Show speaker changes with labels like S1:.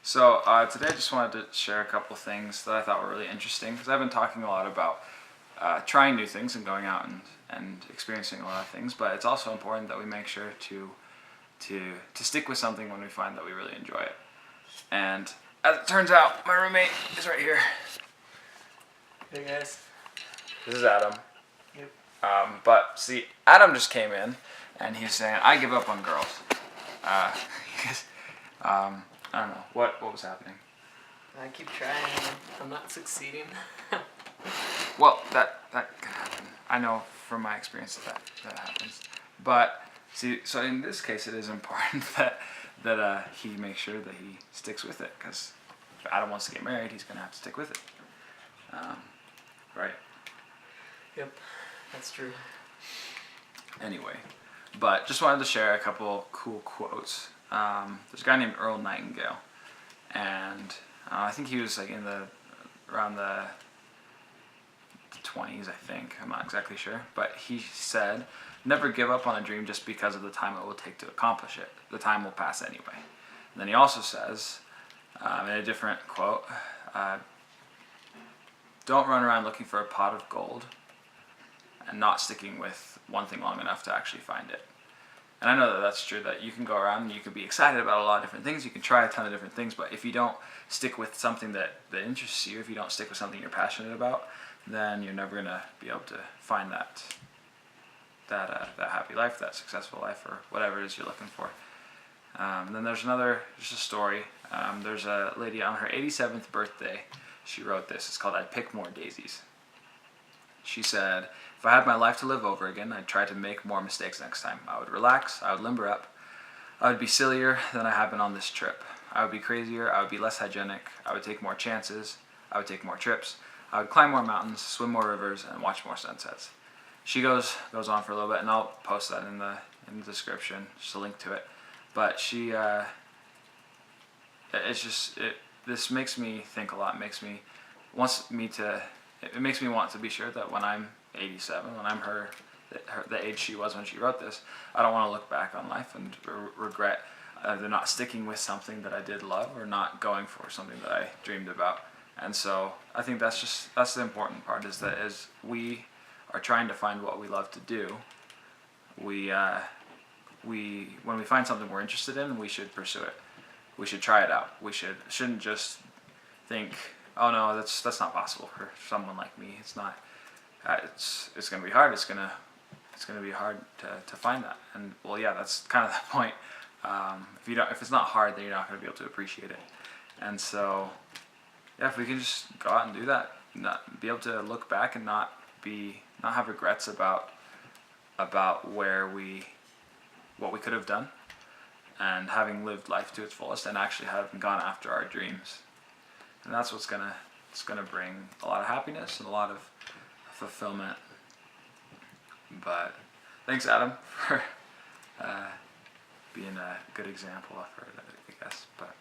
S1: So today I just wanted to share a couple things that I thought were really interesting because I've been talking a lot about trying new things and going out and experiencing a lot of things, but it's also important that we make sure to stick with something when we find that we really enjoy it. And as it turns out, my roommate is right here.
S2: Hey guys.
S1: This is Adam.
S2: Yep.
S1: But see, Adam just came in and he's saying, I give up on girls. Because, I don't know, what was happening?
S2: I keep trying and I'm not succeeding.
S1: Well, that can happen. I know from my experience that happens. But see, so in this case, it is important that he makes sure that he sticks with it, because if Adam wants to get married, he's gonna have to stick with it. Right?
S2: Yep, that's true.
S1: Anyway, but just wanted to share a couple cool quotes. There's a guy named Earl Nightingale, and I think he was like around the 20s, I think. I'm not exactly sure, but he said, "Never give up on a dream just because of the time it will take to accomplish it. The time will pass anyway." And then he also says, in a different quote, "Don't run around looking for a pot of gold and not sticking with one thing long enough to actually find it." And I know that that's true, that you can go around and you can be excited about a lot of different things, you can try a ton of different things, but if you don't stick with something that interests you, if you don't stick with something you're passionate about, then you're never going to be able to find that happy life, that successful life, or whatever it is you're looking for. And then there's just a story. There's a lady on her 87th birthday, she wrote this. It's called "I'd Pick More Daisies." She said, "If I had my life to live over again, I'd try to make more mistakes next time. I would relax, I would limber up, I would be sillier than I have been on this trip. I would be crazier, I would be less hygienic, I would take more chances, I would take more trips, I would climb more mountains, swim more rivers, and watch more sunsets." She goes on for a little bit, and I'll post that in the description, just a link to it. But she, this makes me think a lot. It makes me want to be sure that when I'm 87, when I'm the age she was when she wrote this, I don't want to look back on life and regret either not sticking with something that I did love or not going for something that I dreamed about. And so I think that's the important part, is that as we are trying to find what we love to do, when we find something we're interested in, we should pursue it. We should try it out. We shouldn't just think, "Oh no, that's not possible for someone like me. It's not. It's going to be hard. It's going to be hard to find that." And well, yeah, that's kind of the point. If it's not hard, then you're not going to be able to appreciate it. And so, yeah, if we can just go out and do that, not be able to look back and not have regrets about what we could have done, and having lived life to its fullest, and actually having gone after our dreams. And that's what's gonna bring a lot of happiness and a lot of fulfillment. But thanks, Adam, for being a good example of it, I guess. But